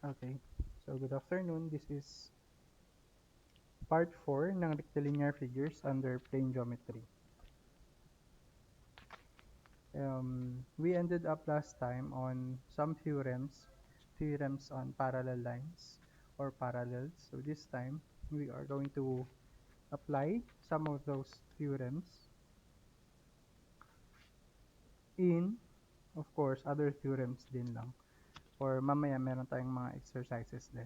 Okay, so good afternoon. This is part 4 ng rectilinear figures under plane geometry. We ended up last time on some theorems on parallel lines or parallels. So this time, we are going to apply some of those theorems in, of course, other theorems din lang. Or mamaya meron tayong mga exercises din.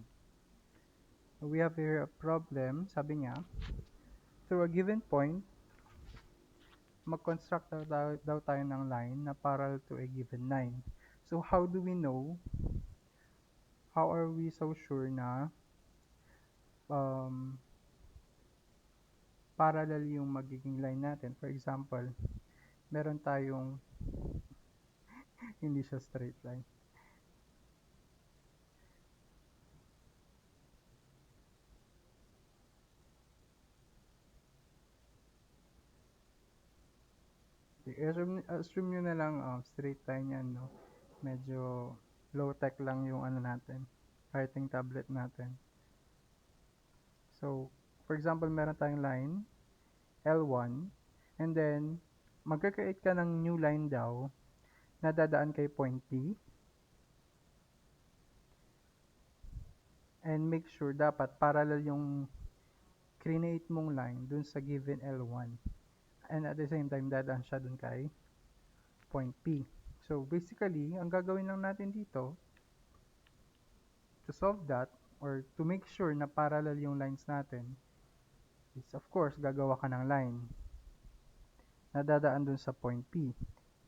So we have here a problem, sabi niya, through a given point, mag-construct daw tayo ng line na parallel to a given line. So how do we know, how are we so sure na um, parallel yung magiging line natin? For example, meron tayong hindi siya straight line. Assume nyo na lang straight line yan, no? Medyo low-tech lang yung ano natin, writing tablet natin. So, for example, meron tayong line, L1, and then, magka-create ka ng new line daw na dadaan kay point P, and make sure dapat parallel yung create mong line dun sa given L1, and at the same time dadaan siya dun kay point P. So basically, ang gagawin lang natin dito to solve that or to make sure na parallel yung lines natin is of course gagawa ka ng line na dadaan dun sa point P.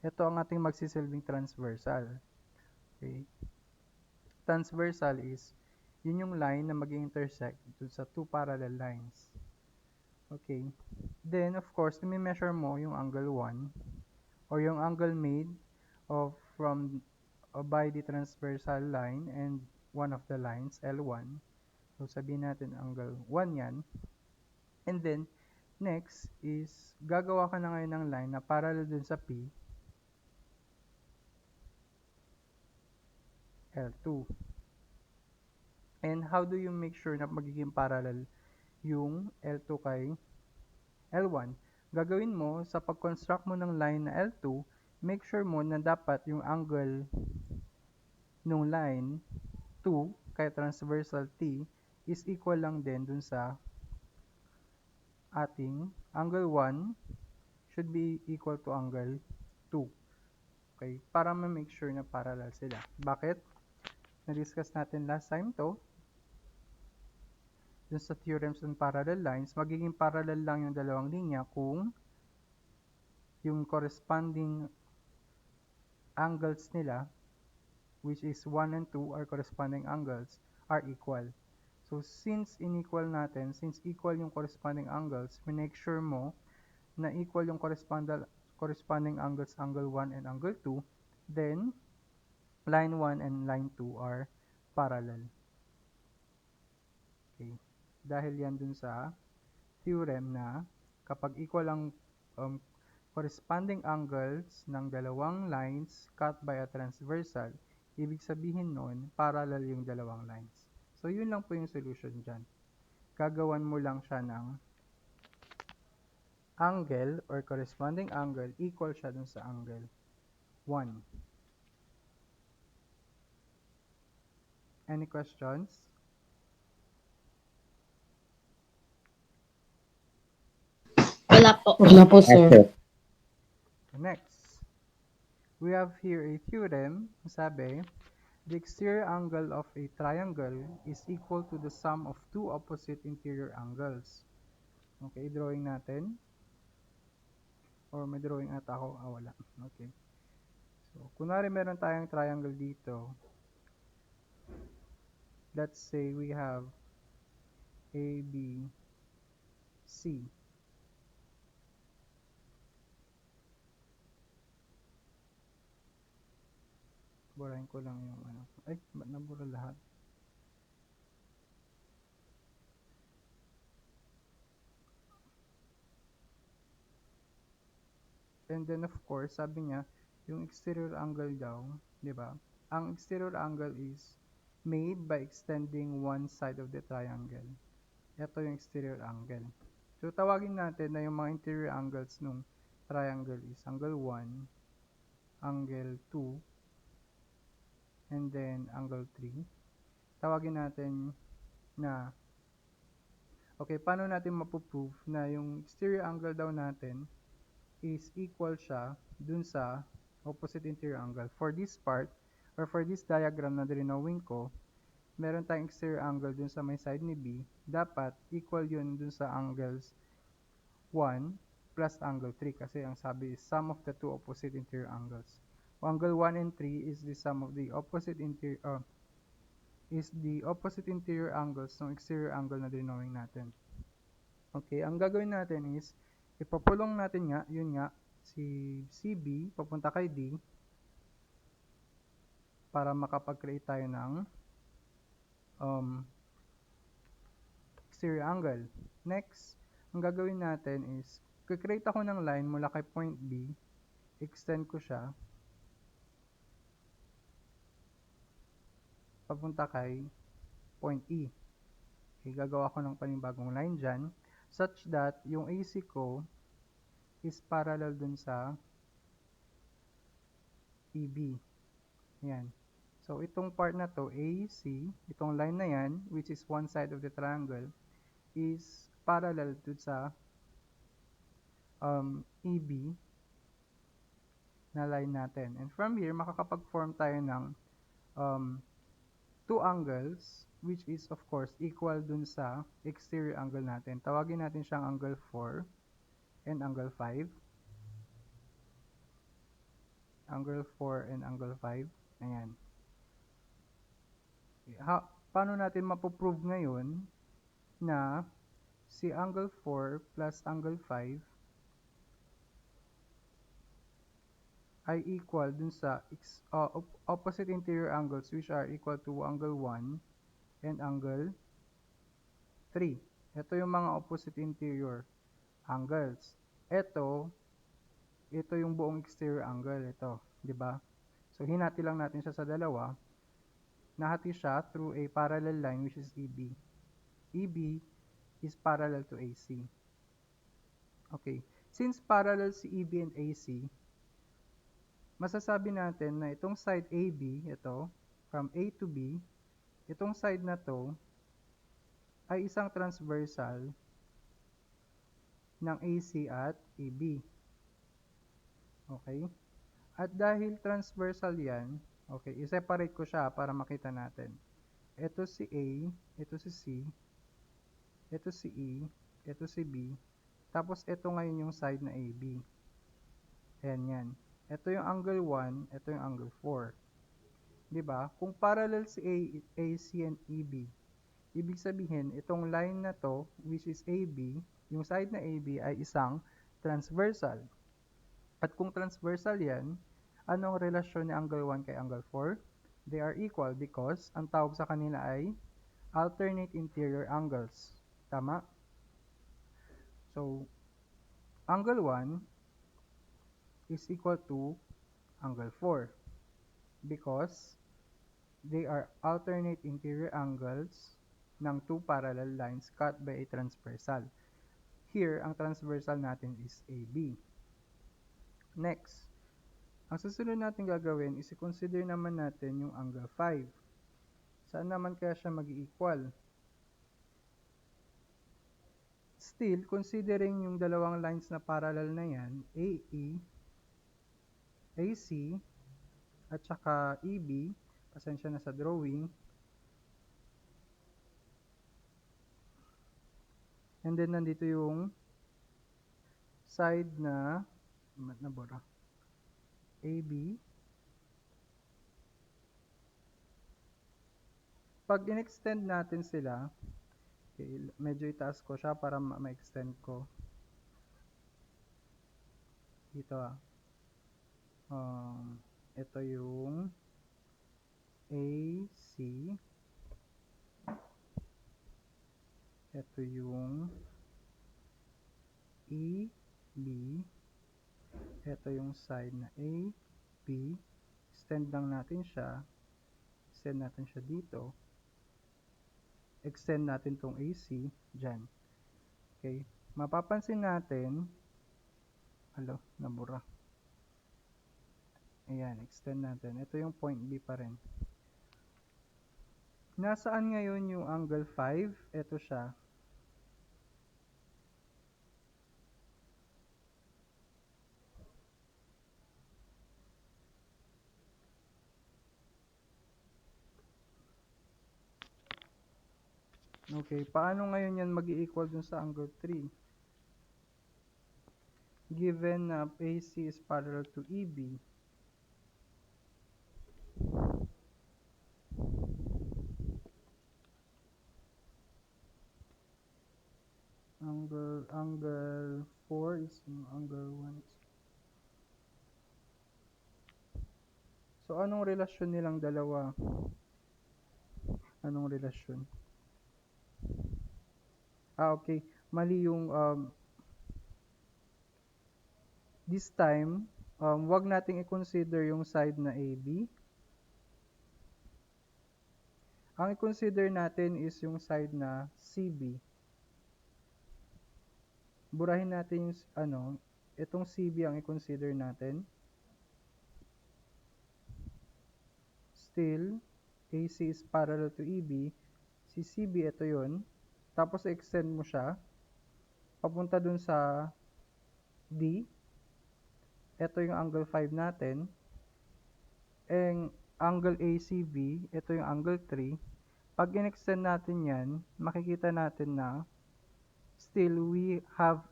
Ito ang ating magsisilbing transversal. Okay? Transversal is yun yung line na mag-intersect dun sa two parallel lines. Okay. Then, of course, i-measure mo yung angle 1 or yung angle made from by the transversal line and one of the lines, L1. So, sabihin natin angle 1 yan. And then, next is, gagawa ka na ngayon ng line na parallel dun sa P, L2. And how do you make sure na magiging parallel yung L2 kay L1? Gagawin mo, sa pag-construct mo ng line na L2, make sure mo na dapat yung angle nung line 2 kay transversal T is equal lang din dun sa ating angle 1 should be equal to angle 2. Okay? Para ma-make sure na parallel sila. Bakit? Na-discuss natin last time to. Dun sa theorems on parallel lines, magiging parallel lang yung dalawang linya kung yung corresponding angles nila, which is 1 and 2 are corresponding angles, are equal. So, since equal yung corresponding angles, make sure mo na equal yung corresponding angles, angle 1 and angle 2, then, line 1 and line 2 are parallel. Okay. Dahil yan dun sa theorem na kapag equal ang corresponding angles ng dalawang lines cut by a transversal, ibig sabihin nun, parallel yung dalawang lines. So, yun lang po yung solution dyan. Gagawan mo lang siya ng angle or corresponding angle equal siya dun sa angle 1. Any questions? Wala po. Wala po, sir. Next, we have here a theorem. Sabi, the exterior angle of a triangle is equal to the sum of two opposite interior angles. Okay, drawing natin. Or may drawing ata ako. Wala. Okay. So, kunwari meron tayong triangle dito. Let's say we have A, B, C. Burahin ko lang yung ano. Ay, ba't nabura lahat? And then of course, sabi niya, yung exterior angle daw, di ba? Ang exterior angle is made by extending one side of the triangle. Ito yung exterior angle. So, tawagin natin na yung mga interior angles nung triangle is angle 1, angle 2, and then angle 3. Tawagin natin na, okay, paano natin mapuprove na yung exterior angle daw natin is equal siya dun sa opposite interior angle. For this part, or for this diagram na drinawin ko, meron tayong exterior angle dun sa may side ni B, dapat equal yun dun sa angles 1 plus angle 3 kasi ang sabi is sum of the two opposite interior angles. Angle 1 and 3 is the sum of the opposite interior angles ng exterior angle na drawing natin. Okay, ang gagawin natin is ipapulong natin nga, yun nga, si CB papunta kay D para makapag-create tayo ng exterior angle. Next, ang gagawin natin is create ako ng line mula kay point B, extend ko siya papunta kay point E. Okay, gagawa ko ng panibagong line dyan such that yung AC ko is parallel dun sa EB. Ayan. So, itong part na to, AC, itong line na yan, which is one side of the triangle, is parallel dun sa EB na line natin. And from here, makakapag-form tayo ng two angles, which is of course equal dun sa exterior angle natin. Tawagin natin siyang angle 4 and angle 5. Angle 4 and angle 5. Ayan. Paano natin mapoprove ngayon na si angle 4 plus angle 5 ay equal dun sa opposite interior angles which are equal to angle 1 and angle 3. Ito yung mga opposite interior angles. Ito yung buong exterior angle. Ito, di ba? So, hinati lang natin siya sa dalawa. Nahati siya through a parallel line which is EB. EB is parallel to AC. Okay. Since parallel si EB and AC, masasabi natin na itong side AB, ito, from A to B, itong side na to ay isang transversal ng AC at AB. Okay? At dahil transversal yan, okay, i-separate ko siya para makita natin. Ito si A, ito si C, ito si E, ito si B, tapos ito ngayon yung side na AB. Ayan yan. Ito yung angle 1, ito yung angle 4. Diba? Kung parallel si AC and EB, ibig sabihin, itong line na to, which is AB, yung side na AB ay isang transversal. At kung transversal yan, anong relasyon ni angle 1 kay angle 4? They are equal because ang tawag sa kanila ay alternate interior angles. Tama? So, angle 1 is equal to angle 4 because they are alternate interior angles ng two parallel lines cut by a transversal. Here, ang transversal natin is AB. Next, ang susunod natin gagawin is i-consider naman natin yung angle 5. Saan naman kaya siya mag-equal? Still, considering yung dalawang lines na parallel na yan, AE, AC, at saka EB, pasensya na sa drawing, and then nandito yung side na nabura, AB. Pag in-extend natin sila, okay, medyo itaas ko siya para ma-extend ko. Dito ito yung AC, ito yung EB, ito yung side na AB, extend lang natin siya, extend natin siya dito, extend natin tong AC dyan. Okay? Mapapansin natin, nabura. Ayan, extend natin. Ito yung point B pa rin. Nasaan ngayon yung angle 5? Ito siya. Okay, paano ngayon yan mag-i-equal dun sa angle 3? Given na AC is parallel to EB, angle 4 is yung angle 1. So, anong relasyon nilang dalawa? Anong relasyon? Okay. Mali yung this time, wag nating i-consider yung side na AB. Ang i-consider natin is yung side na CB. Burahin natin yung itong CB ang i-consider natin. Still, AC is parallel to EB. Si CB, ito yun. Tapos, extend mo siya. Papunta dun sa D. Ito yung angle 5 natin. And angle ACB, ito yung angle 3. Pag in-extend natin yan, makikita natin na still we have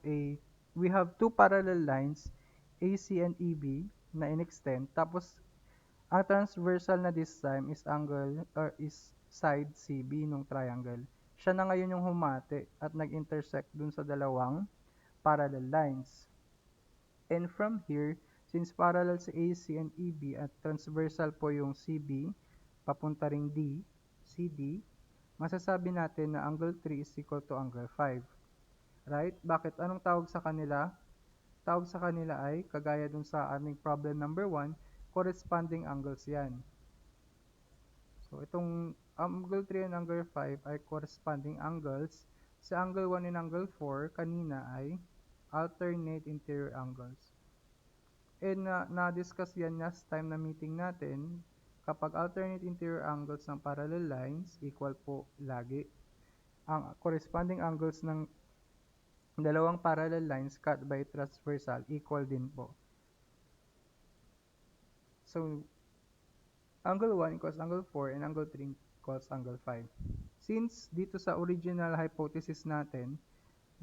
two parallel lines, AC and EB, na in-extend. Tapos, ang transversal na this time is side CB nung triangle. Siya na ngayon yung humati at nag-intersect dun sa dalawang parallel lines. And from here, since parallel sa AC and EB at transversal po yung CB, papunta ring D, CD, masasabi natin na angle 3 is equal to angle 5. Right? Bakit? Anong tawag sa kanila? Tawag sa kanila ay, kagaya dun sa aming problem number 1, corresponding angles yan. So, itong angle 3 and angle 5 ay corresponding angles. Sa angle 1 and angle 4, kanina ay alternate interior angles. And na-discuss yan last time na meeting natin, kapag alternate interior angles ng parallel lines, equal po lagi. Ang corresponding angles ng dalawang parallel lines cut by transversal, equal din po. So, angle 1 equals angle 4 and angle 3 equals angle 5. Since dito sa original hypothesis natin,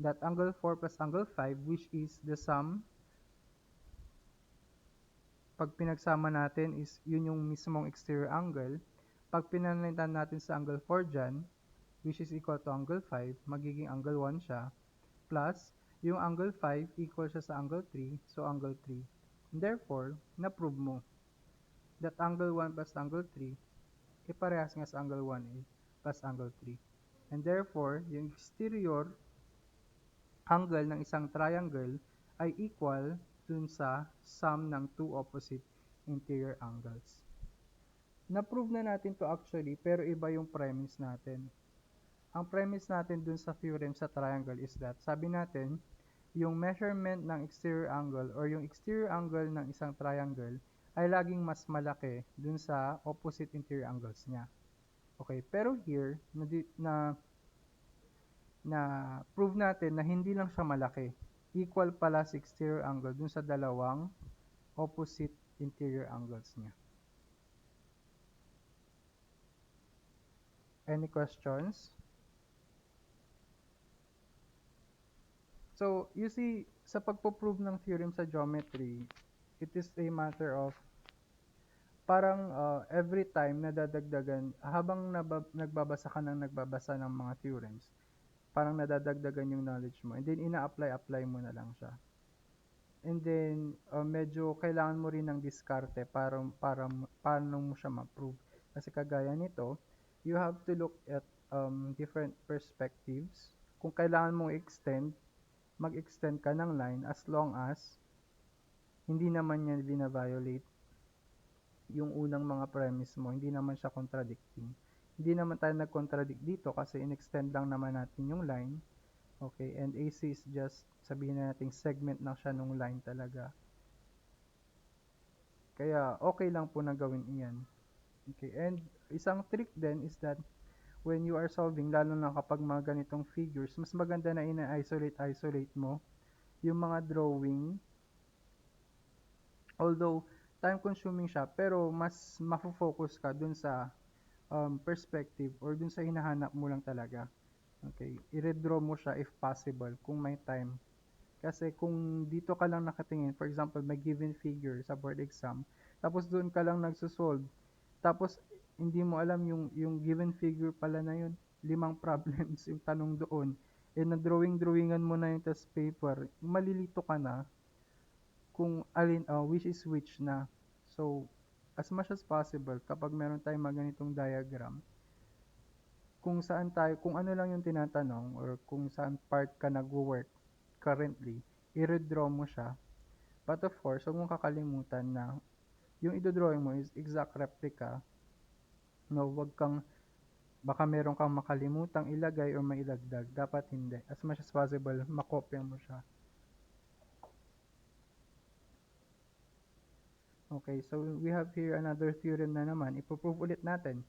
that angle 4 plus angle 5, which is the sum, pag pinagsama natin is yun yung mismong exterior angle. Pag pinalitan natin sa angle 4 dyan, which is equal to angle 5, magiging angle 1 siya, plus yung angle 5 equal siya sa angle 3, so angle 3. Therefore, na-prove mo that angle 1 plus angle 3 parehas nga sa angle 1A plus angle 3. And therefore, yung exterior angle ng isang triangle ay equal dun sa sum ng two opposite interior angles. Na-prove na natin to actually, pero iba yung premise natin. Ang premise natin dun sa theorem sa triangle is that, sabi natin, yung measurement ng exterior angle or yung exterior angle ng isang triangle ay laging mas malaki dun sa opposite interior angles niya. Okay, pero here, prove natin na hindi lang siya malaki. Equal pala sa exterior angle dun sa dalawang opposite interior angles niya. Any questions? So, you see, sa pagpo-prove ng theorem sa geometry, it is a matter of parang every time nadadagdagan, habang nagbabasa ka ng mga theorems, parang nadadagdagan yung knowledge mo, and then ina-apply mo na lang siya. And then, medyo kailangan mo rin ng diskarte para paano mo siya ma-prove. Kasi kagaya nito, you have to look at different perspectives. Kung kailangan mong mag-extend ka ng line as long as hindi naman yan bina-violate yung unang mga premise mo, hindi naman siya contradicting. Hindi naman tayo nag-contradict dito kasi in-extend lang naman natin yung line. Okay, and AC is just, sabihin na natin, segment na siya nung line talaga. Kaya okay lang po na gawin iyan. Okay, and isang trick din is that when you are solving, lalo na kapag mga ganitong figures, mas maganda na ina-isolate mo yung mga drawing. Although time consuming siya, pero mas mafo-focus ka dun sa perspective or dun sa hinahanap mo lang talaga. Okay, i-redraw mo siya if possible kung may time. Kasi kung dito ka lang nakatingin, for example, may given figure sa board exam, tapos doon ka lang nagsosolve, tapos hindi mo alam yung given figure pala na yun, 5 problems yung tanong doon, eh na-drawingan mo na yung test paper, malilito ka na kung alin, which is which na. So, as much as possible, kapag meron tayong mga ganitong diagram, kung saan tayo, kung ano lang yung tinatanong or kung saan part ka nagwo-work currently, i-redraw mo siya. But of course, huwag mong kakalimutan na yung i-drawing mo is exact replica. No, wag kang, baka meron kang makalimutang ilagay or mailagdag. Dapat hindi. As much as possible, makopya mo siya. Okay, so we have here another theorem na naman. Ipoprove ulit natin.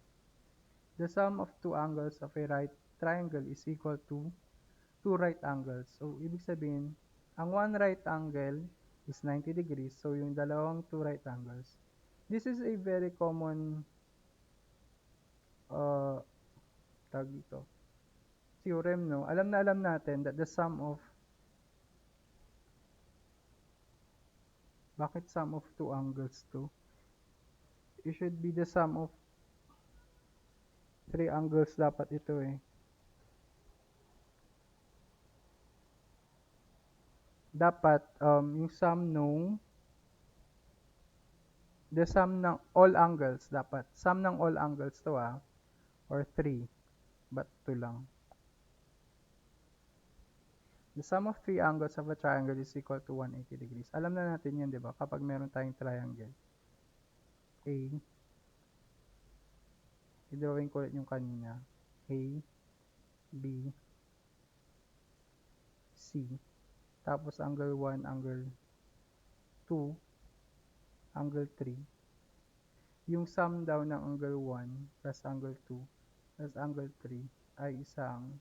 The sum of two angles of a right triangle is equal to two right angles. So, ibig sabihin, ang one right angle is 90 degrees. So, yung dalawang two right angles. This is a very common uh, tag dito, theorem, no? Alam na alam natin that the sum of, bakit sum of two angles to? It should be the sum of three angles dapat ito eh. Dapat yung sum nung the sum ng all angles dapat. Sum ng all angles to or 3. But 2 lang. The sum of three angles of a triangle is equal to 180 degrees. Alam na natin yan, di ba? Kapag meron tayong triangle. A. I-drawing ko ulit yung kanina. A, B, C. Tapos angle 1, angle 2, angle 3. Yung sum daw ng angle 1 plus angle 2 plus angle 3 ay isang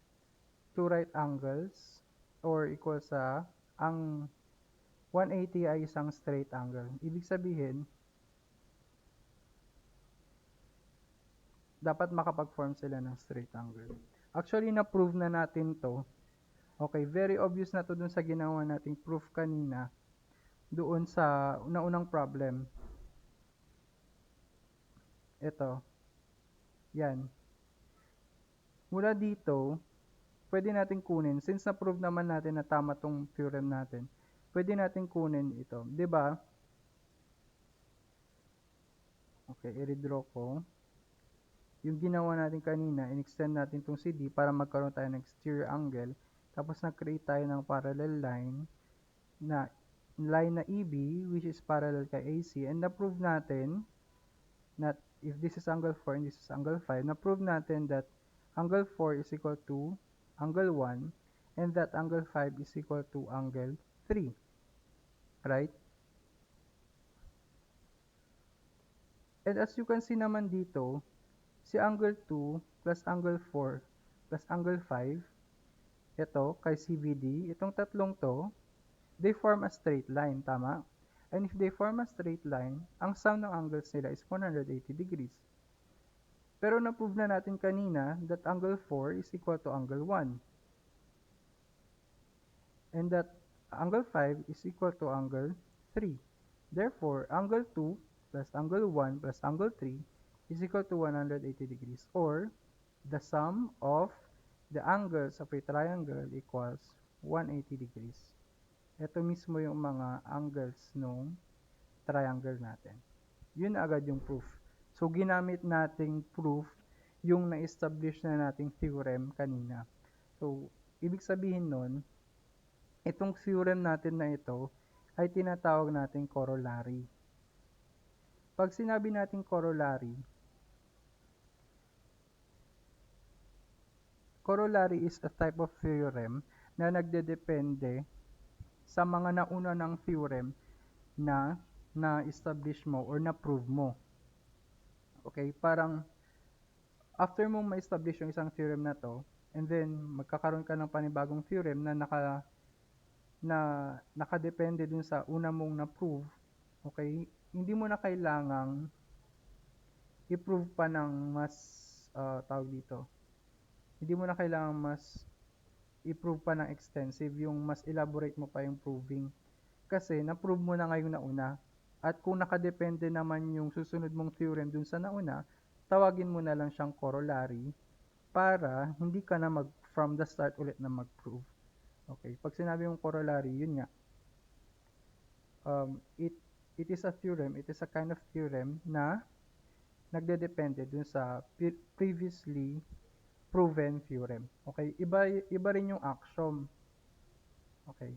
two right angles or equal sa ang 180 ay isang straight angle. Ibig sabihin, dapat makapag-form sila ng straight angle. Actually, na-prove na natin to. Okay, very obvious na to dun sa ginawa nating proof kanina doon sa naunang problem. Ito. Yan. Mula dito, pwede natin kunin, since na-prove naman natin na tama tong theorem natin, pwede natin kunin ito. 'Di ba? Okay, i-redraw ko. Yung ginawa natin kanina, in-extend natin tong CD para magkaroon tayo ng exterior angle. Tapos nag-create tayo ng parallel line na EB, which is parallel kay AC. And na-prove natin that if this is angle 4 and this is angle 5, na-prove natin that angle 4 is equal to angle 1 and that angle 5 is equal to angle 3. Right? And as you can see naman dito, si angle 2 plus angle 4 plus angle 5, ito kay CBD, itong tatlong to, they form a straight line, tama? And if they form a straight line, ang sum ng angles nila is 180 degrees. Pero na-prove na natin kanina that angle 4 is equal to angle 1. And that angle 5 is equal to angle 3. Therefore, angle 2 plus angle 1 plus angle 3 is equal to 180 degrees, or the sum of the angles of a triangle equals 180 degrees. Ito mismo yung mga angles ng triangle natin. Yun agad yung proof. So, ginamit nating proof yung na-establish na nating theorem kanina. So, ibig sabihin nun, itong theorem natin na ito ay tinatawag nating corollary. Pag sinabi nating corollary is a type of theorem na nagdedepende sa mga nauna ng theorem na na-establish mo or na-prove mo. Okay? Parang after mong ma-establish yung isang theorem na to, and then magkakaroon ka ng panibagong theorem na nakadepende dun sa una mong na-prove, okay? Hindi mo na kailangang i-prove pa ng mas tawag dito. Hindi mo na kailangang mas i-prove pa ng extensive, yung mas elaborate mo pa yung proving. Kasi na-prove mo na ngayon nauna. At kung nakadepende naman yung susunod mong theorem dun sa nauna, tawagin mo na lang siyang corollary para hindi ka na from the start ulit na mag-prove. Okay, pag sinabi mong corollary, yun nga. It is a theorem, it is a kind of theorem na nagdedepende dun sa previously proven theorem. Okay, iba rin yung axiom. Okay,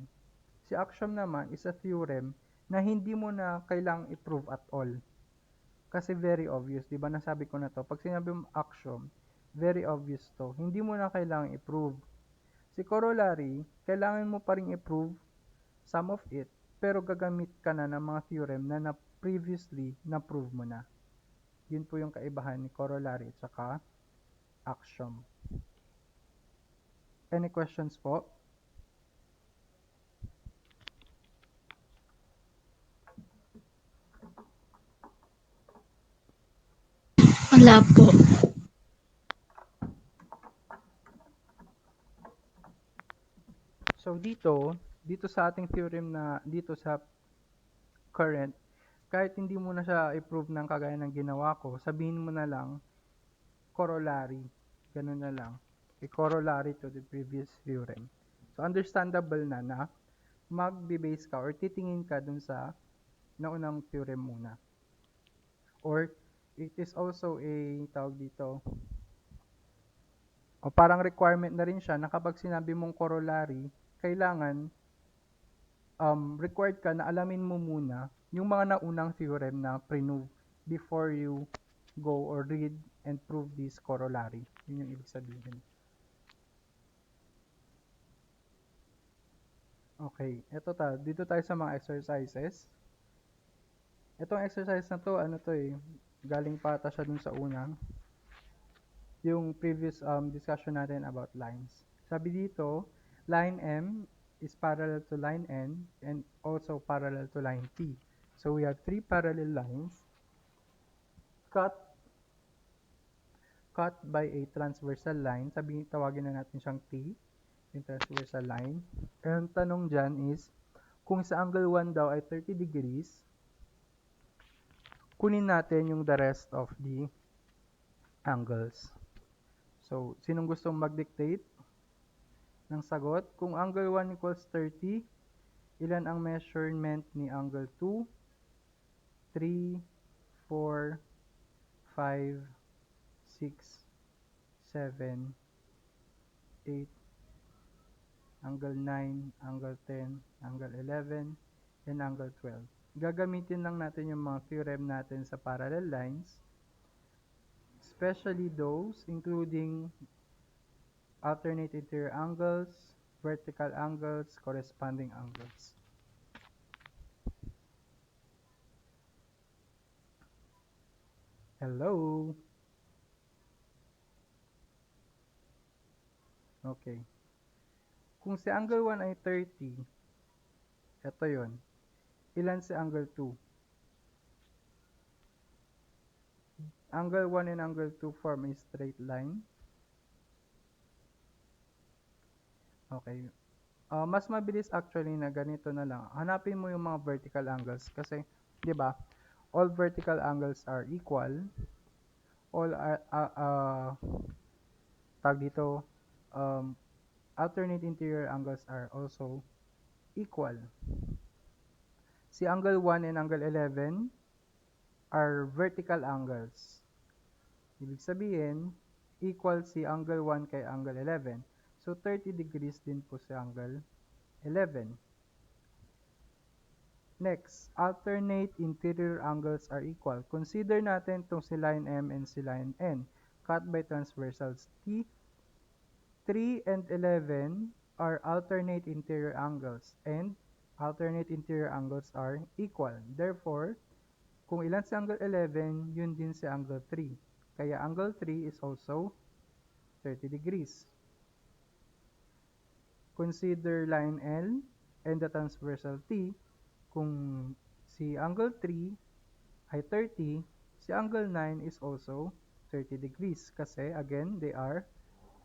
si axiom naman is a theorem na hindi mo na kailangang i-prove at all. Kasi very obvious, di ba nasabi ko na to, pag sinabi mo axiom, very obvious to, hindi mo na kailangang i-prove. Si corollary, kailangan mo pa rin i-prove some of it, pero gagamit ka na ng mga theorem na previously na-prove mo na. Yun po yung kaibahan ni corollary at saka axiom. Any questions po? Wala po. So dito sa ating theorem na dito sa current, kahit hindi mo na siya i-prove ng kagaya ng ginawa ko, sabihin mo na lang corollary. Ganun na lang. I-corollary to the previous theorem. So understandable na magbe-base ka or titingin ka dun sa naunang theorem muna. Or it is also a tawag dito, o parang requirement na rin siya na kapag sinabi mong corollary, kailangan required ka na alamin mo muna yung mga naunang theorem na prove before you go or read and prove this corollary. Yun yung ibig sabihin. Okay, dito tayo sa mga exercises. Itong exercise na to, galing pa ata siya dun sa unang, yung previous discussion natin about lines. Sabi dito, line M is parallel to line N and also parallel to line T. So we have three parallel lines cut by a transversal line. Tawagin na natin siyang T, yung transversal line. And tanong dyan is, kung sa angle 1 daw ay 30 degrees, kunin natin yung the rest of the angles. So, sinong gustong mag-dictate ng sagot? Kung angle 1 equals 30, ilan ang measurement ni angle 2? 3, 4, 5, 6, 7, 8, angle 9, angle 10, angle 11, and angle 12. Gagamitin lang natin yung mga theorem natin sa parallel lines, especially those including alternate interior angles, vertical angles, corresponding angles. Hello? Okay. Kung si angle 1 ay 30, ito yon. Ilan si angle 2? Angle 1 and angle 2 form a straight line. Okay. Mas mabilis actually na ganito na lang. Hanapin mo yung mga vertical angles kasi, 'di ba? All vertical angles are equal. All tag dito, alternate interior angles are also equal. Si angle 1 and angle 11 are vertical angles. Ibig sabihin, equal si angle 1 kay angle 11. So, 30 degrees din po si angle 11. Next, alternate interior angles are equal. Consider natin itong si line M and si line N. Cut by transversals T. 3 and 11 are alternate interior angles and alternate interior angles are equal. Therefore, kung ilan si angle 11, yun din si angle 3. Kaya angle 3 is also 30 degrees. Consider line L and the transversal T. Kung si angle 3 ay 30, si angle 9 is also 30 degrees kasi again, they are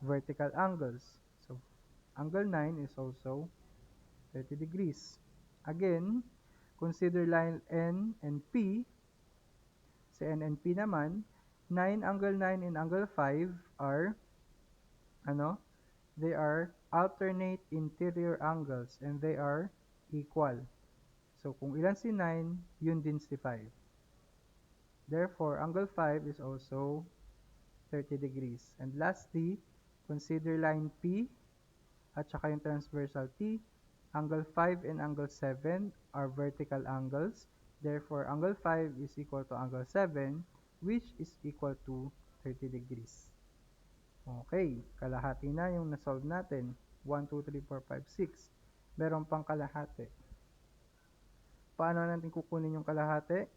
vertical angles. So, angle 9 is also 30 degrees. Again, consider line N and P. Si N and P naman, angle 9 and angle 5 are, ano, they are alternate interior angles and they are equal. So, kung ilan si 9, yun din si 5. Therefore, angle 5 is also 30 degrees. And lastly, consider line P at saka yung transversal T. Angle 5 and angle 7 are vertical angles. Therefore, angle 5 is equal to angle 7, which is equal to 30 degrees. Okay, kalahati na yung nasolve natin. 1, 2, 3, 4, 5, 6. Meron pang kalahati. Paano natin kukunin yung kalahati?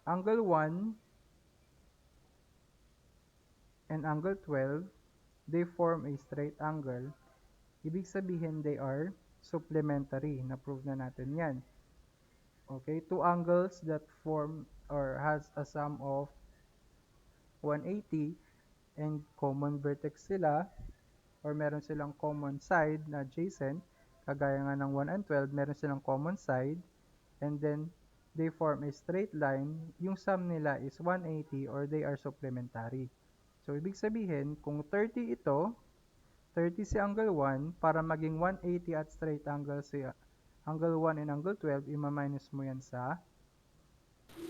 Angle 1 and angle 12, they form a straight angle. Ibig sabihin, they are supplementary. Na-prove na natin yan. Okay, two angles that form or has a sum of 180 and common vertex sila or meron silang common side na adjacent, kagaya nga ng 1 and 12, meron silang common side, and then they form a straight line. Yung sum nila is 180 or they are supplementary. So, ibig sabihin, kung 30 ito, 30 si angle 1, para maging 180 at straight angle si angle 1 and angle 12, ima-minus mo yan sa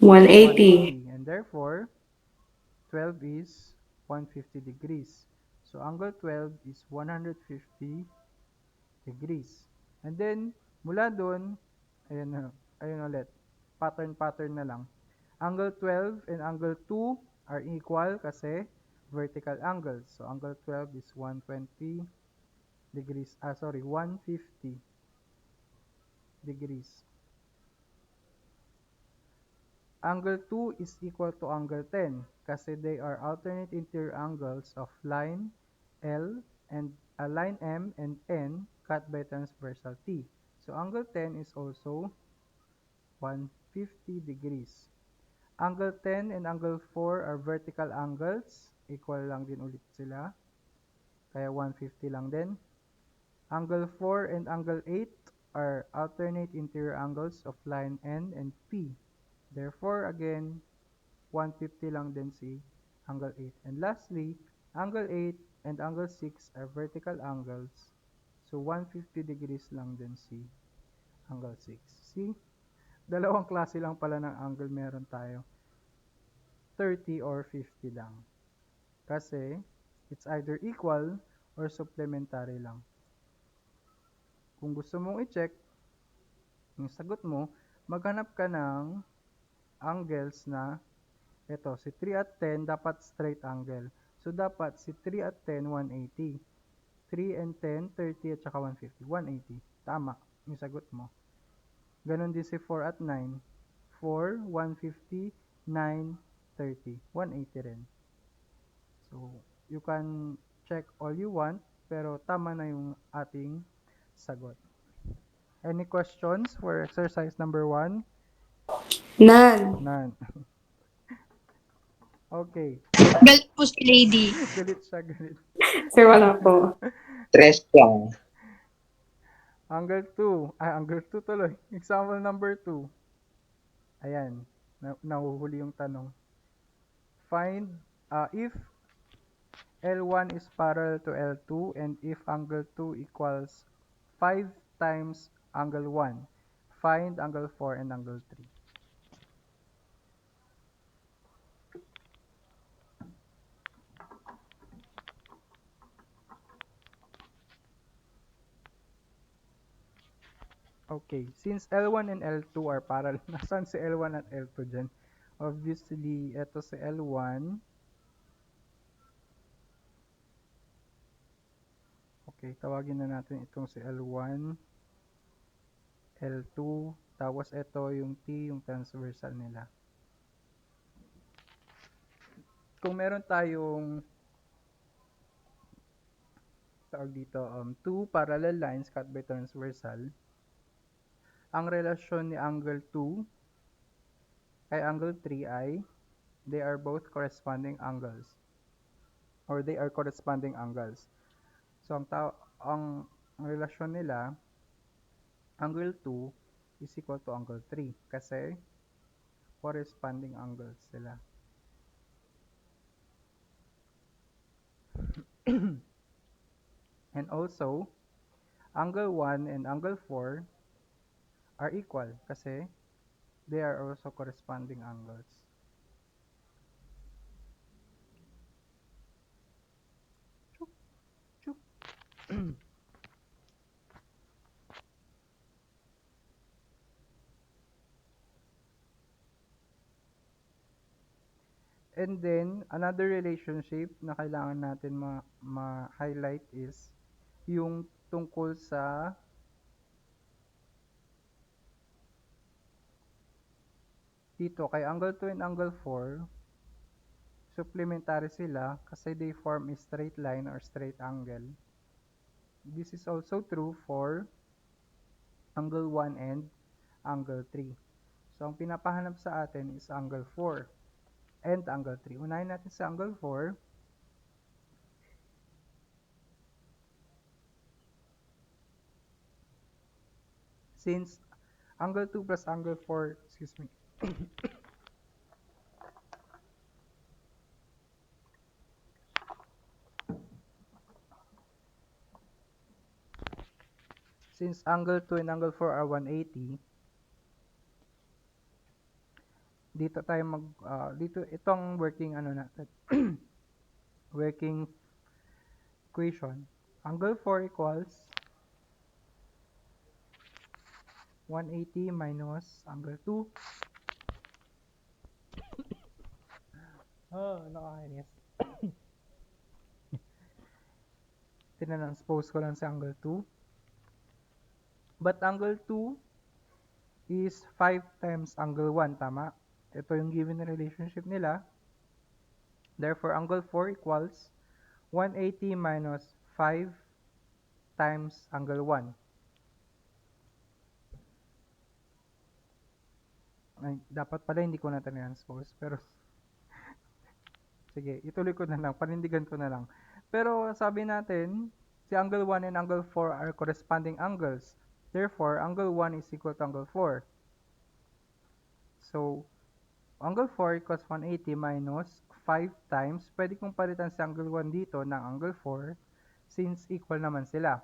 180. 180. And therefore, 12 is 150 degrees. So, angle 12 is 150 degrees. And then, mula doon, ayun ulit, pattern na lang. Angle 12 and angle 2 are equal kasi vertical angles. So, angle 12 is 120 degrees, 150 degrees. Angle 2 is equal to angle 10 kasi they are alternate interior angles of line L and line M and N cut by transversal T. So, angle 10 is also 150 degrees. Angle 10 and angle 4 are vertical angles. Equal lang din ulit sila. Kaya 150 lang din. Angle 4 and angle 8 are alternate interior angles of line N and P. Therefore, again, 150 lang din si angle 8. And lastly, angle 8 and angle 6 are vertical angles. So, 150 degrees lang din si angle 6. See? Dalawang klase lang pala ng angle meron tayo. 30 or 50 lang. Kasi, it's either equal or supplementary lang. Kung gusto mong i-check yung sagot mo, maghanap ka ng angles na ito, si 3 at 10 dapat straight angle. So, dapat si 3 at 10, 180. 3 and 10, 30 at saka 150. 180. Tama yung sagot mo. Ganon din si 4 at 9. 4, 150, 9, 30. 180 rin. So, you can check all you want, pero tama na yung ating sagot. Any questions for exercise number 1? None. None. Okay. Galit po si Lady. Galit siya, galit. Sir, wala po. Stress lang. Angle 2. Angle 2 tuloy. Example number 2. Ayan. Nahuhuli yung tanong. Find if L1 is parallel to L2 and if angle 2 equals 5 times angle 1. Find angle 4 and angle 3. Okay, since L1 and L2 are parallel, nasaan si L1 at L2 dyan? Obviously, eto si L1. Okay, tawagin na natin itong si L1, L2, tapos ito yung T, yung transversal nila. Kung meron tayong tawag dito, two parallel lines cut by transversal, ang relasyon ni angle 2 kay angle 3 ay they are both corresponding angles or they are corresponding angles. So ang relasyon nila, angle 2 is equal to angle 3 kasi corresponding angles sila. And also, angle 1 and angle 4 are equal kasi they are also corresponding angles. Chuk, chuk. And then, another relationship na kailangan natin ma-highlight is yung tungkol sa dito kay angle 2 and angle 4, supplementary sila kasi they form a straight line or straight angle. This is also true for angle 1 and angle 3. So, ang pinapahanap sa atin is angle 4 and angle 3. Unahin natin sa angle 4. Since angle 2 plus angle 4, excuse me, since angle 2 and angle 4 are 180, dito tayo dito itong working ano natin, working equation. Angle 4 equals 180 minus angle 2. Nakakainis. Tinanspose ko lang sa angle 2. But angle 2 is 5 times angle 1, tama? Ito yung given relationship nila. Therefore, angle 4 equals 180 minus 5 times angle 1. Ay, dapat pala hindi ko na transpose, pero sige, ituloy ko na lang, panindigan ko na lang. Pero sabi natin, si angle 1 and angle 4 are corresponding angles. Therefore, angle 1 is equal to angle 4. So, angle 4 equals 180 minus 5 times, pwede kong palitan si angle 1 dito ng angle 4 since equal naman sila.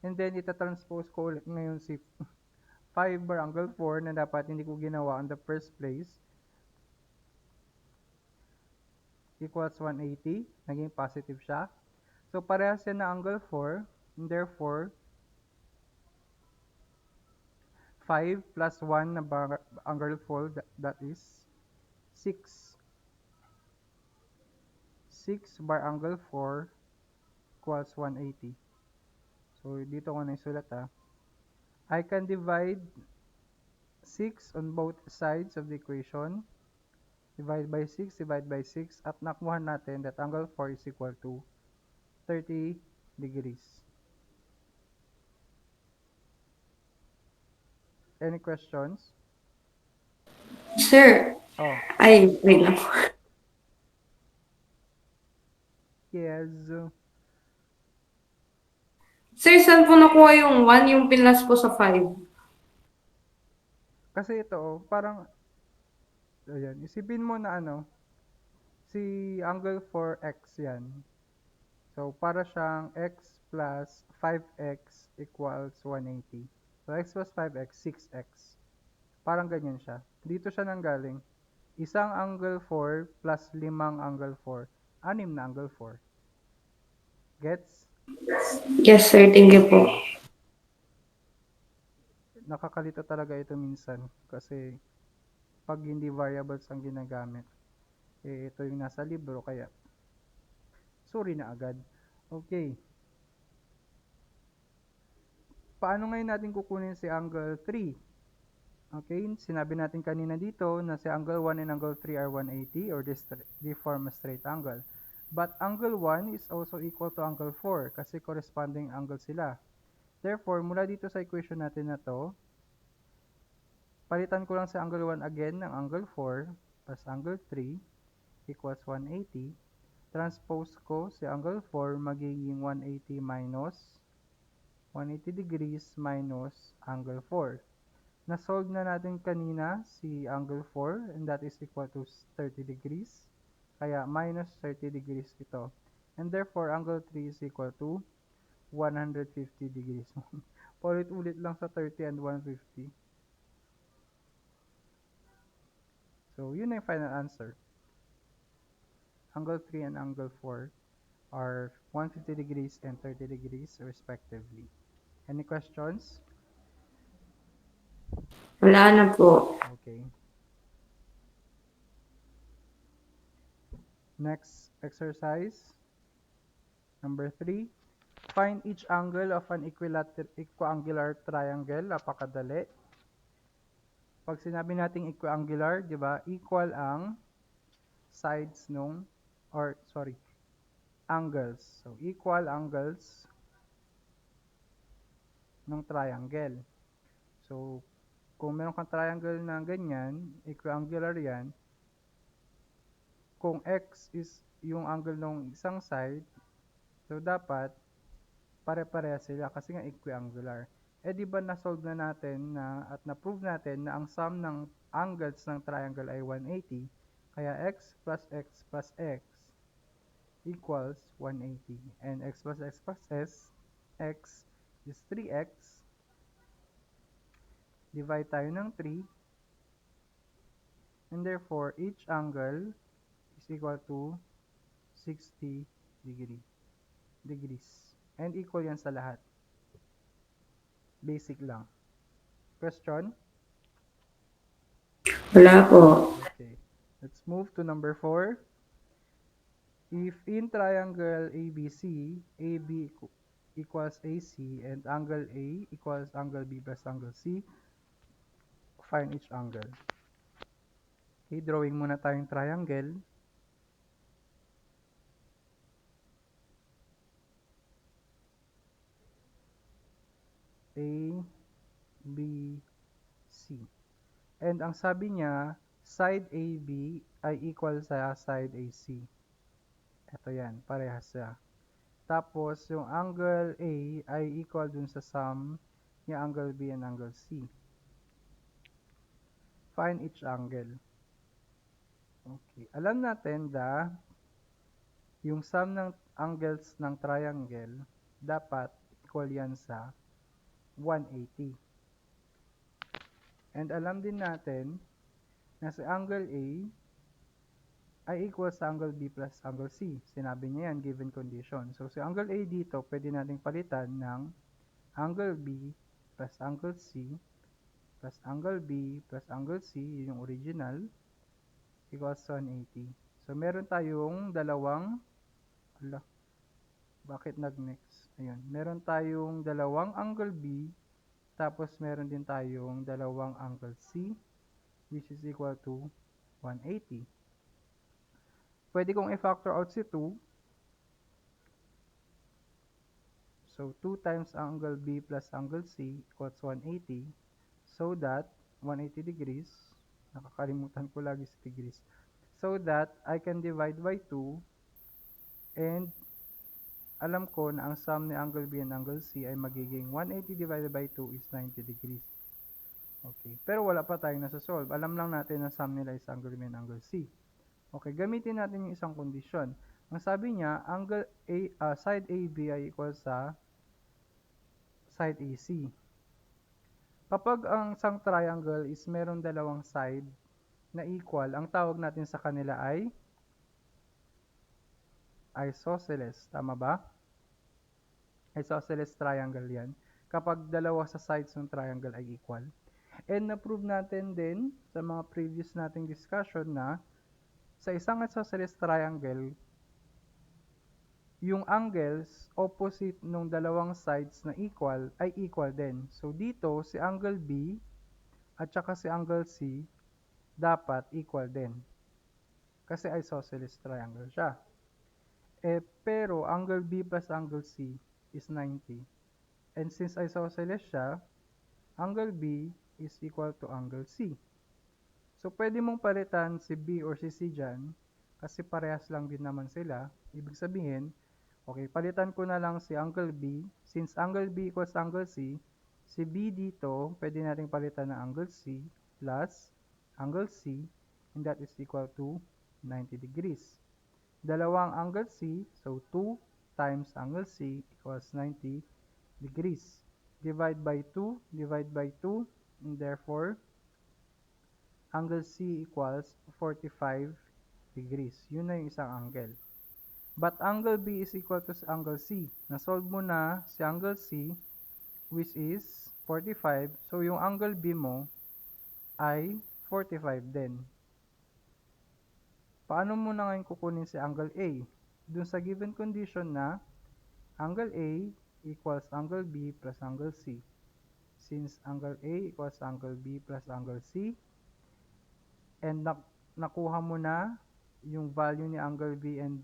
And then, itatranspose ko ulit ngayon si 5 bar angle 4 na dapat hindi ko ginawa on the first place equals 180. Naging positive siya. So, parehas yan na angle 4. And therefore, 5 plus 1 na bar angle 4, that is 6. 6 bar angle 4 equals 180. So, dito ko na isulat I can divide 6 on both sides of the equation. Divide by 6, divide by 6. At nakuha natin that angle 4 is equal to 30 degrees. Any questions? Sir, Oh, ay, wait lang. yes. Sir, saan po nakuha yung 1, yung pinlas po sa 5? Kasi ito, parang, ayan, isipin mo na si angle 4x yan. So, para siyang x plus 5x equals 180. So, x plus 5x, 6x. Parang ganyan siya. Dito siya nanggaling. Isang angle 4 plus 5 angle 4. 6 na angle 4. Gets? Yes, sir. Thank you po. nakakalito talaga ito minsan kasi pag hindi variables ang ginagamit, eh ito yung nasa libro kaya sorry na agad. Okay, paano ngayon natin kukunin si angle 3? Okay, sinabi natin kanina dito na si angle 1 and angle 3 are 180 or they form a straight angle. But angle 1 is also equal to angle 4 kasi corresponding angle sila. Therefore, mula dito sa equation natin na to, palitan ko lang sa angle 1 again ng angle 4 plus angle 3 equals 180. Transpose ko si angle 4 magiging 180 minus 180 degrees minus angle 4. Na-solve na natin kanina si angle 4 and that is equal to 30 degrees. Kaya minus 30 degrees ito. And therefore, angle 3 is equal to 150 degrees. Paulit-ulit lang sa 30 and 150. So, yun na yung final answer. Angle 3 and angle 4 are 150 degrees and 30 degrees respectively. Any questions? Wala na po. Okay. Next exercise, number 3. Find each angle of an equiangular triangle. Napakadali. Pag sinabi nating equiangular, di ba, equal ang sides nung, angles. So, equal angles ng triangle. So, kung meron kang triangle na ganyan, equiangular yan, kung x is yung angle ng isang side, so dapat pare-pareha sila kasi nga equiangular. Eh di ba na-solve na natin at na-prove natin na ang sum ng angles ng triangle ay 180, kaya x plus x plus x equals 180. And x plus x plus x is 3x. Divide tayo ng 3. And therefore, each angle is equal to 60 degrees. And equal yan sa lahat. Basic lang. Question? Wala po. Okay. Let's move to number 4. If in triangle ABC, AB equals AC and angle A equals angle B plus angle C, find each angle. Okay, drawing muna tayong triangle. A, B, C. And ang sabi niya, side AB ay equal sa side AC. Ito yan, parehas siya. Tapos, yung angle A ay equal dun sa sum ni angle B and angle C. Find each angle. Okay. Alam natin yung sum ng angles ng triangle dapat equal yan sa 180. And alam din natin na si angle A ay equal sa angle B plus angle C. Sinabi niya yan, given condition. So, si angle A dito, pwede nating palitan ng angle B plus angle C plus angle B plus angle C, yun yung original, equals 180. So, meron tayong dalawang, bakit nag-next? Ayun, meron tayong dalawang angle B, tapos meron din tayong dalawang angle C, which is equal to 180. Pwede kong i-factor out si 2. So, 2 times angle B plus angle C equals 180. So that, 180 degrees, nakakalimutan ko lagi sa degrees. So that, I can divide by 2 and alam ko na ang sum ni angle B and angle C ay magiging 180 divided by 2 is 90 degrees. Okay, pero wala pa tayong nasa-solve. Alam lang natin na sum nila is angle B and angle C. Okay, gamitin natin yung isang kondisyon. Ang sabi niya, side AB ay equal sa side AC. Kapag ang isang triangle is meron dalawang side na equal, ang tawag natin sa kanila ay isosceles. Tama ba? Isosceles triangle yan. kapag dalawa sa sides ng triangle ay equal. And na-prove natin din sa mga previous nating discussion na sa isang isosceles triangle, yung angles opposite nung dalawang sides na equal ay equal din. So dito, si angle B at saka si angle C dapat equal din. Kasi isosceles triangle siya. Pero angle B plus angle C is 90. And since isosceles siya, angle B is equal to angle C. So, pwede mong palitan si B or si C dyan kasi parehas lang din naman sila. Ibig sabihin, okay, palitan ko na lang si angle B. Since angle B equals angle C, si B dito, pwede natin palitan ng angle C plus angle C, and that is equal to 90 degrees. Dalawang angle C, so 2 times angle C equals 90 degrees. Divide by 2, and therefore, angle C equals 45 degrees. Yun na yung isang angle. But angle B is equal to angle C. Nasolve mo na si angle C, which is 45. So, yung angle B mo ay 45 din. Paano mo na ngayon kukunin si angle A? Dun sa given condition na angle A equals angle B plus angle C. Since angle A equals angle B plus angle C, and nakuha mo na yung value ni angle B and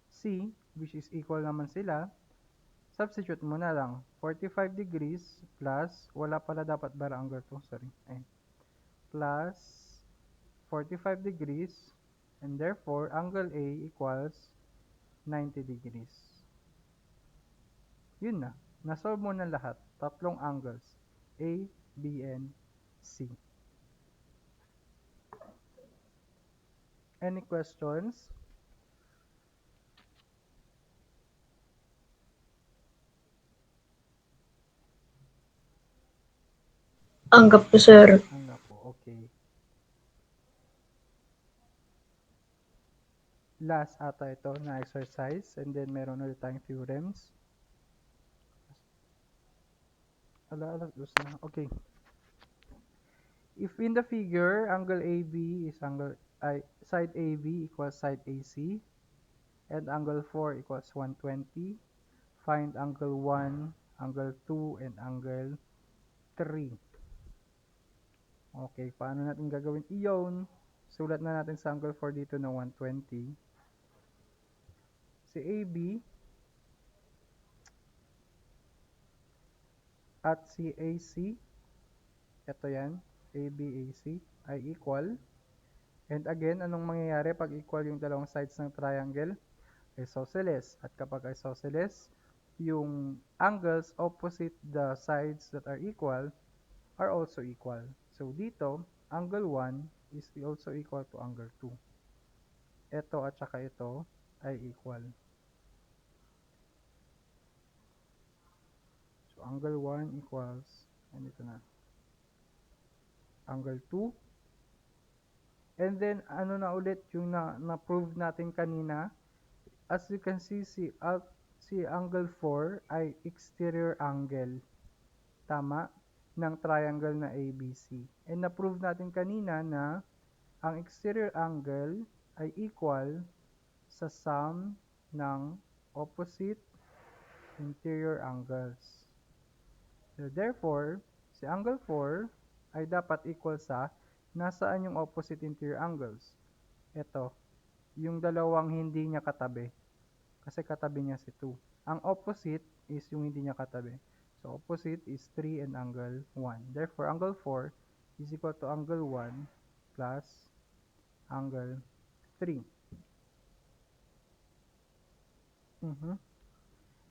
C, which is equal naman sila, substitute mo na lang. 45 degrees plus, wala pala dapat bara angle 2, sorry. Ayun. Plus 45 degrees, and therefore, angle A equals 90 degrees. Yun na. Nasolve mo na lahat. Tatlong angles. A, B, and C. Any questions? Anggap po, sir. Hangga po. Okay. Last ata ito na exercise, and then meron ulit tayong theorems. Alas dos na. Okay. If in the figure, angle AB is side AB equals side AC, and angle 4 equals 120, find angle 1, angle 2, and angle 3. Okay, paano natin gagawin iyon? Sulat na natin sa angle 4 dito na 120. Si AB at si AC, ito yan, AB, AC, ay equal. And again, anong mangyayari pag equal yung dalawang sides ng triangle? Isosceles. At kapag isosceles, yung angles opposite the sides that are equal are also equal. So dito, angle 1 is also equal to angle 2. Ito at saka ito ay equal. So angle 1 equals, andito na, angle 2. And then, ano na ulit yung na-prove natin kanina? As you can see, si angle 4 ay exterior angle. Tama? Ng triangle na ABC. And na-prove natin kanina na ang exterior angle ay equal sa sum ng opposite interior angles. So, therefore, si angle 4 ay dapat equal sa nasaan yung opposite interior angles. Ito, yung dalawang hindi niya katabi. Kasi katabi niya si 2. Ang opposite is yung hindi niya katabi. So, opposite is 3 and angle 1. Therefore, angle 4 is equal to angle 1 plus angle 3.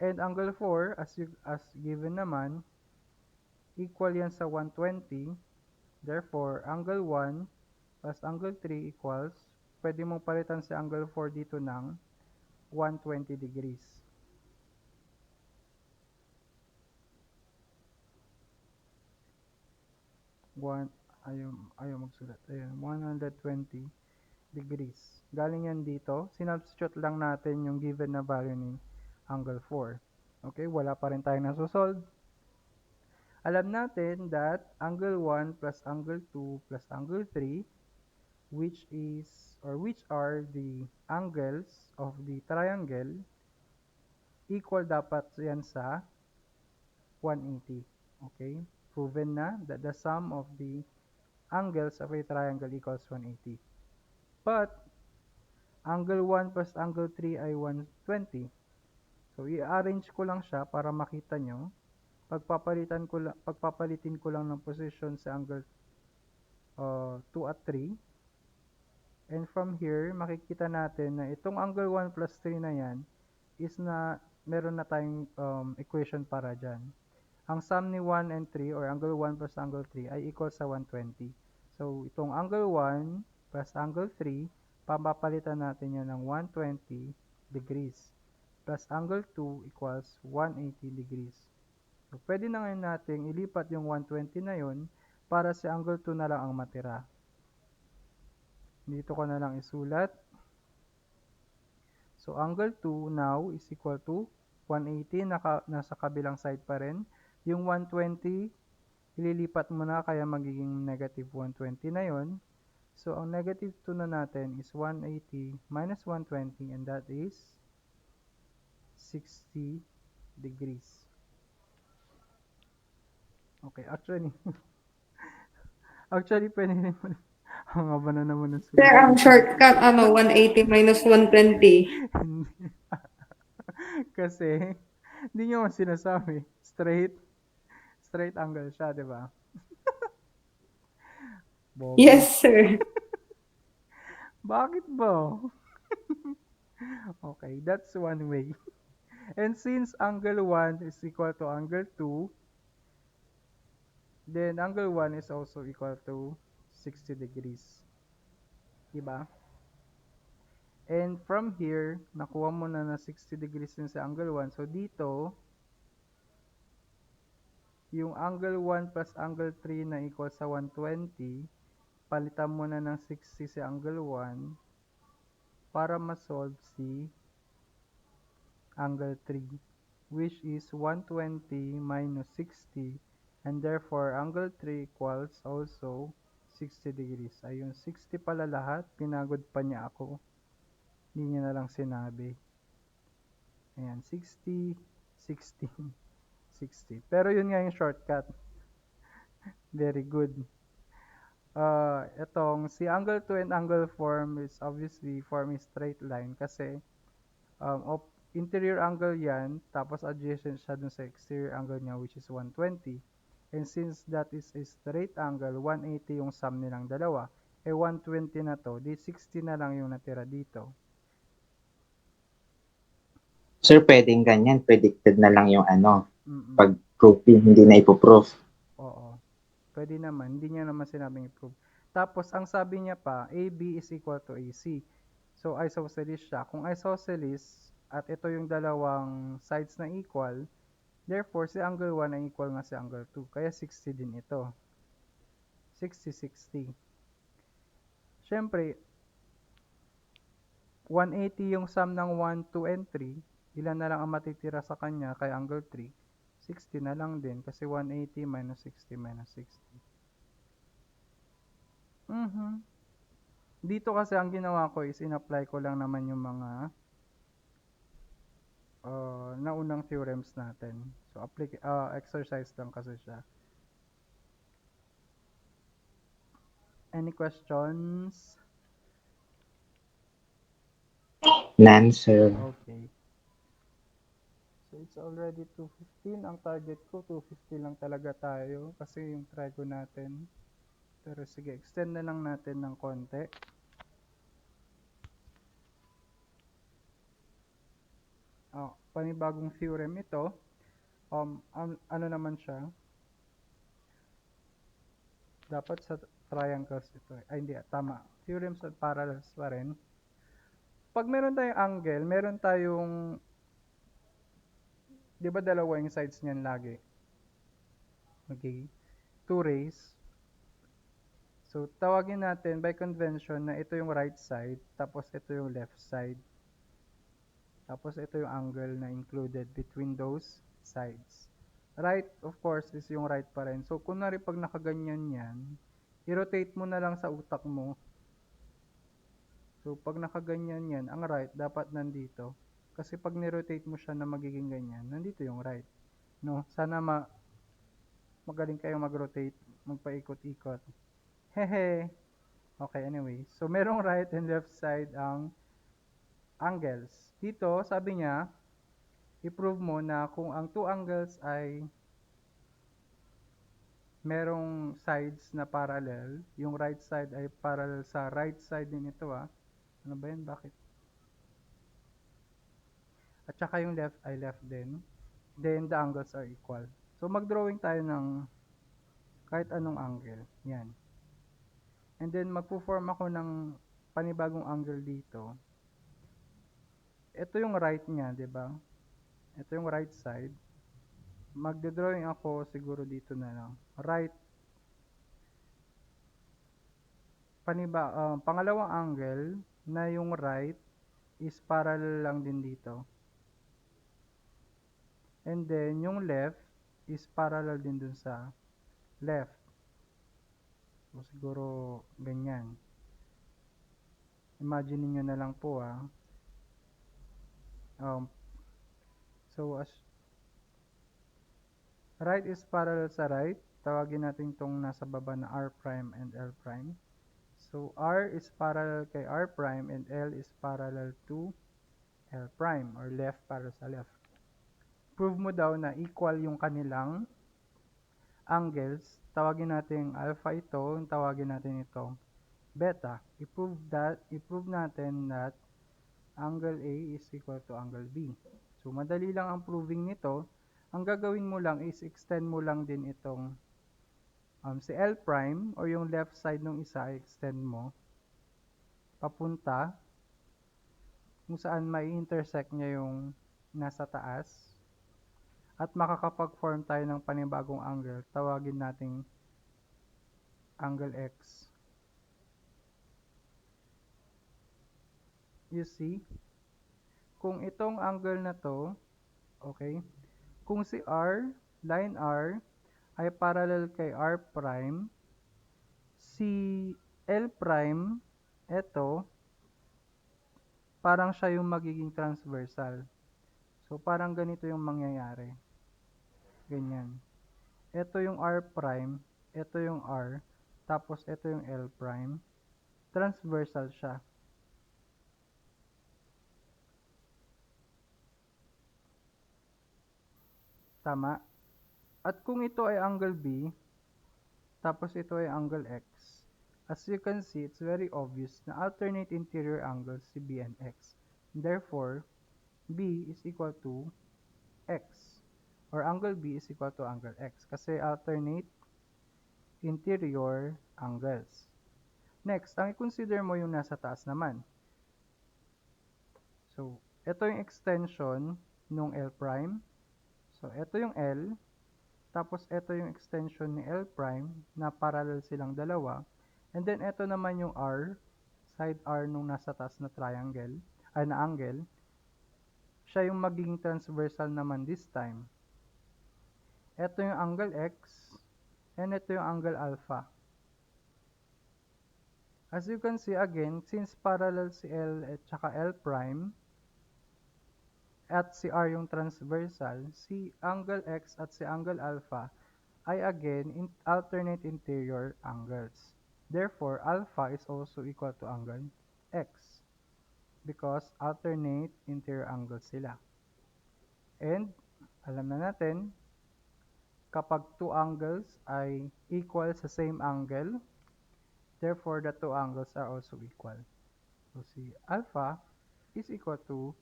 And angle 4, as given naman, equal yan sa 120. Therefore, angle 1 plus angle 3 equals, pwede mong palitan si angle 4 dito ng 120 degrees. Ayaw magsulat. Ayan, 120 degrees. Galing yan dito. Sinubstitute lang natin yung given na value ni angle 4. Okay, wala pa rin tayo nasusolve. Alam natin that angle 1 plus angle 2 plus angle 3, which is or which are the angles of the triangle, equal dapat yan sa 180. Okay? Proven na that the sum of the angles of a triangle equals 180. But angle 1 plus angle 3 ay 120. So i-arrange ko lang siya para makita nyo. Pagpapalitin ko lang ng position sa angle 2 at 3. And from here, makikita natin na itong angle 1 plus 3 na yan is na meron na tayong equation para dyan. Ang sum ni 1 and 3 or angle 1 plus angle 3 ay equal sa 120. So, itong angle 1 plus angle 3, papapalitan natin yan ng 120 degrees. Plus angle 2 equals 180 degrees. So, pwede na ngayon natin ilipat yung 120 na yun para si angle 2 na lang ang matira. Dito ko na lang isulat. So, angle 2 now is equal to 180, nasa kabilang side pa rin. Yung 120, ililipat mo na kaya magiging negative 120 na yon. So, ang negative 2 na natin is 180 minus 120 and that is 60 degrees. Okay, actually pwede rin mo. Ang haba na naman ng Sir, sulat ang dito. shortcut, 180 minus 120. Hindi. Kasi, hindi nyo man sinasabi. Straight angle siya, di ba? Bobo. Yes, sir. Bakit ba? Okay, that's one way. And since angle 1 is equal to angle 2, then angle 1 is also equal to 60 degrees. Diba? And from here, nakuha mo na 60 degrees din sa angle 1. So dito, yung angle 1 plus angle 3 na equal sa 120, palitan mo na ng 60 sa angle 1 para ma-solve si angle 3, which is 120 minus 60, and therefore angle 3 equals also 60 degrees. Ayun, 60 pala lahat, pinagod pa niya ako. Hindi niya na lang sinabi. Ayan, 60, 60, 60. Pero yun nga yung shortcut. Very good. Itong si angle 2 and angle form is obviously form a straight line kasi of interior angle yan, tapos adjacent siya dun sa exterior angle niya which is 120. And since that is a straight angle, 180 yung sum nilang dalawa. 120 na to, di 60 na lang yung natira dito. Sir, pwedeng ganyan. Predicted na lang yung Mm-mm. pag proving, hindi na ipoproof. Oo. Pwede naman, hindi niya naman sinabing i-prove. Tapos, ang sabi niya pa, AB is equal to AC. So, isosceles siya. Kung isosceles, at ito yung dalawang sides na equal, therefore, si angle 1 ay equal nga si angle 2. Kaya 60 din ito. 60, 60. Siyempre, 180 yung sum ng 1, 2, and 3. Ilan na lang ang matitira sa kanya kay angle 3? 60 na lang din kasi 180 minus 60 minus 60. Dito kasi ang ginawa ko is in-apply ko lang naman yung mga naunang theorems natin. So, exercise lang kasi siya. Any questions? None, sir. Okay. So, it's already 2:15. Ang target ko, 2:50 lang talaga tayo kasi yung try ko natin. Pero sige, extend na lang natin ng konti. Panibagong theorem ito. Ano naman siya? Dapat sa triangles ito. Ay, hindi. Tama. Theorems at parallels pa rin. Pag meron tayong angle, meron tayong, di ba dalawa yung sides niyan lagi? Okay. Two rays. So, tawagin natin by convention na ito yung right side, tapos ito yung left side. Tapos ito yung angle na included between those sides. Right, of course, is yung right pa rin. So, kunwari pag nakaganyan yan, i-rotate mo na lang sa utak mo. So, pag nakaganyan yan, ang right dapat nandito. Kasi pag ni-rotate mo siya na magiging ganyan, nandito yung right. No? Sana magaling kayo mag-rotate, magpaikot-ikot. Hehe. Okay, anyway. So, merong right and left side ang angles. Dito, sabi niya, i-prove mo na kung ang two angles ay merong sides na parallel, yung right side ay parallel sa right side din ito Ano ba yun? Bakit? At saka yung left ay left din. Then the angles are equal. So mag-drawing tayo ng kahit anong angle. Yan. And then magpo-form ako ng panibagong angle dito. Ito yung right niya, 'di ba? Ito yung right side. Magde-drawing ako siguro dito na lang. Right pangalawang angle na yung right is parallel lang din dito. And then, yung left is parallel din dun sa left. So, siguro, ganyan. Imagine niyo na lang po, So, as right is parallel sa right, tawagin natin tong nasa baba na R prime and L prime. So, R is parallel kay R prime and L is parallel to L prime or left para sa left. Prove mo daw na equal yung kanilang angles. Tawagin natin alpha ito, tawagin natin ito beta. I-prove natin that angle A is equal to angle B. So, madali lang ang proving nito. Ang gagawin mo lang is extend mo lang din itong si L prime or yung left side ng isa, extend mo papunta kung saan may intersect niya yung nasa taas at makakapag-form tayo ng panibagong angle. Tawagin nating angle X. You see? Kung itong angle na to, okay, kung si line R, ay parallel kay R prime, si L prime, eto, parang siya yung magiging transversal. So, parang ganito yung mangyayari. Ganyan. Ito yung R prime, ito yung R, tapos ito yung L prime. Transversal siya. Tama? At kung ito ay angle B, tapos ito ay angle X, as you can see, it's very obvious na alternate interior angles si B and X. Therefore, B is equal to X. Or angle B is equal to angle X. Kasi alternate interior angles. Next, ang i-consider mo yung nasa taas naman. So, ito yung extension nung L prime. So, ito yung L. Tapos, ito yung extension ni L prime na parallel silang dalawa. And then, ito naman yung R, side R nung nasa taas na triangle, ay na angle. Siya yung magiging transversal naman this time. Ito yung angle X, and ito yung angle alpha. As you can see again, since parallel si L at saka L prime, at si R yung transversal, si angle X at si angle alpha ay again alternate interior angles. Therefore, alpha is also equal to angle X because alternate interior angles sila. And, alam na natin, kapag two angles ay equal sa same angle, therefore, the two angles are also equal. So, si alpha is equal to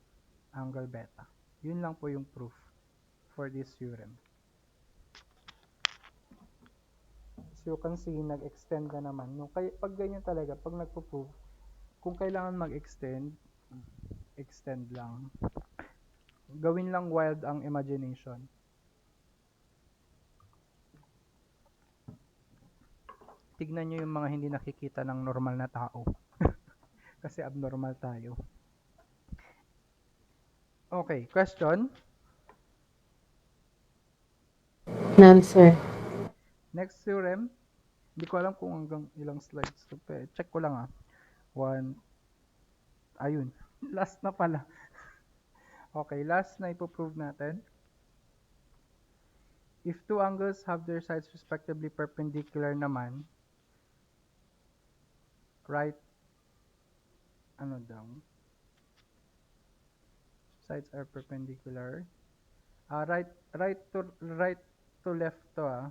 angle beta. Yun lang po yung proof for this theorem. So, you can see, nag-extend na naman. No, pag ganyan talaga, pag nagpo-prove, kung kailangan mag-extend, extend lang. Gawin lang wild ang imagination. Tignan nyo yung mga hindi nakikita ng normal na tao. Kasi abnormal tayo. Okay, question? None, sir. Next theorem, hindi ko alam kung hanggang ilang slides to. Check ko lang ah. One, ayun. Last na pala. Okay, last na ipoprove natin. If two angles have their sides respectively perpendicular naman, right, ano daw, sides are perpendicular. Right to left to ah.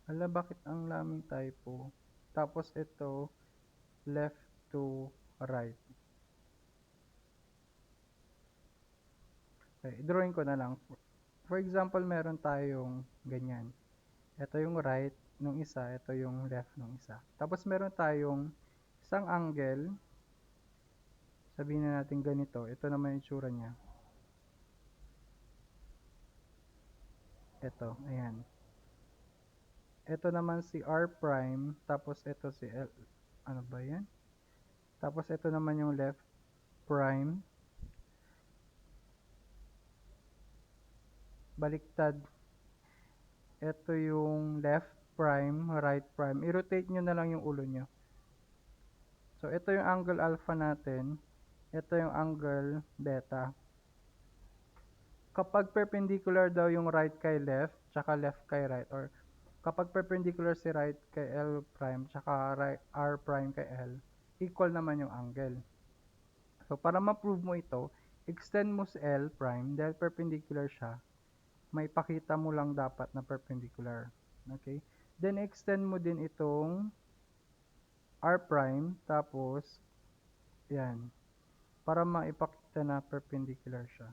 Hala, bakit ang laming typo? Tapos ito, left to right. Okay, drawing ko na lang. For example, meron tayong ganyan. Ito yung right nung isa, ito yung left nung isa. Tapos meron tayong isang angle. Sabihin na natin ganito. Ito naman yung itsura niya. Ito, ayan. Ito naman si R prime, tapos ito si L. Ano ba yan? Tapos ito naman yung left prime. Baliktad. Ito yung left prime, right prime. I-rotate nyo na lang yung ulo nyo. So, ito yung angle alpha natin. Ito yung angle beta. Kapag perpendicular daw yung right kay left, tsaka left kay right, or kapag perpendicular si right kay L prime, tsaka right, R prime kay L, equal naman yung angle. So, para ma-prove mo ito, extend mo si L prime, dahil perpendicular siya, may pakita mo lang dapat na perpendicular. Okay? Then, extend mo din itong R prime, tapos, yan, para maipakita na perpendicular siya.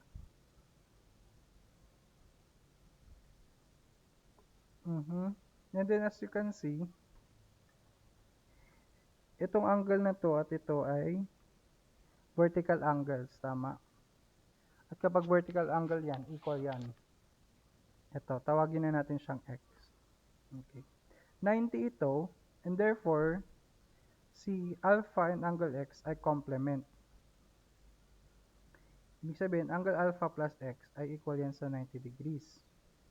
And then, as you can see, itong angle na to at ito ay vertical angles, tama? At kapag vertical angle yan, equal yan. Ito, tawagin na natin siyang x. Okay. 90 ito, and therefore, si alpha and angle x ay complement. Ibig sabihin, angle alpha plus x ay equal yan sa 90 degrees.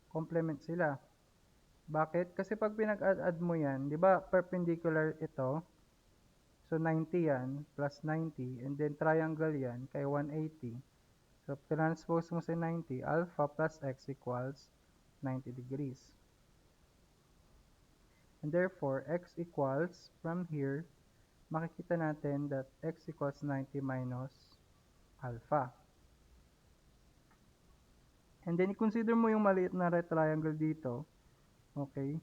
Complement sila. Bakit? Kasi pag pinag-add mo yan, di ba perpendicular ito? So, 90 yan, plus 90, and then triangle yan, kay 180. So, transpose mo sa 90, alpha plus x equals 90 degrees. And therefore, x equals, from here, makikita natin that x equals 90 minus alpha. And then, i-consider mo yung maliit na right triangle dito. Okay?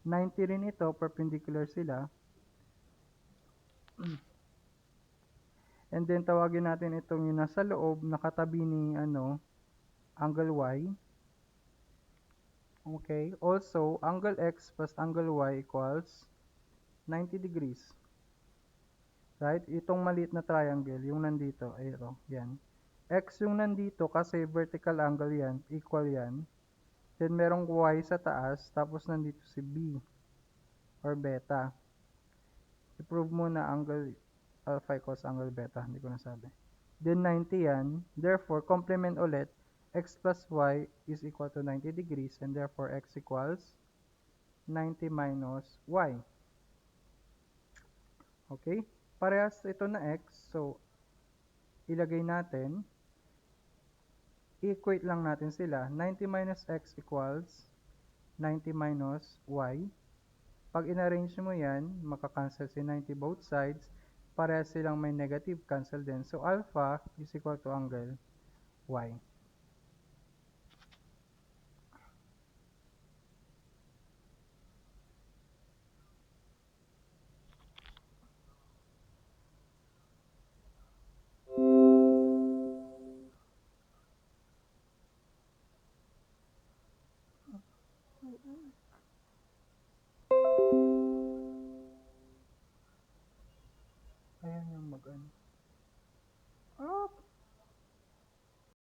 90 rin ito, perpendicular sila. And then, tawagin natin itong yung nasa loob, nakatabi ni, angle y. Okay? Also, angle x plus angle y equals 90 degrees. Right? Itong maliit na triangle, yung nandito, ay ito, yan. X yung nandito kasi vertical angle yan, equal yan. Then, merong y sa taas, tapos nandito si b, or beta. I-prove mo na angle alpha equals angle beta, hindi ko nasabi. Then, 90 yan. Therefore, complement ulit, x plus y is equal to 90 degrees, and therefore, x equals 90 minus y. Okay? Parehas ito na x, so, ilagay natin, i-equate lang natin sila. 90 minus x equals 90 minus y. Pag in-arrange mo yan, makakancel si 90 both sides. Parehas silang may negative, cancel din. So, alpha is equal to angle y.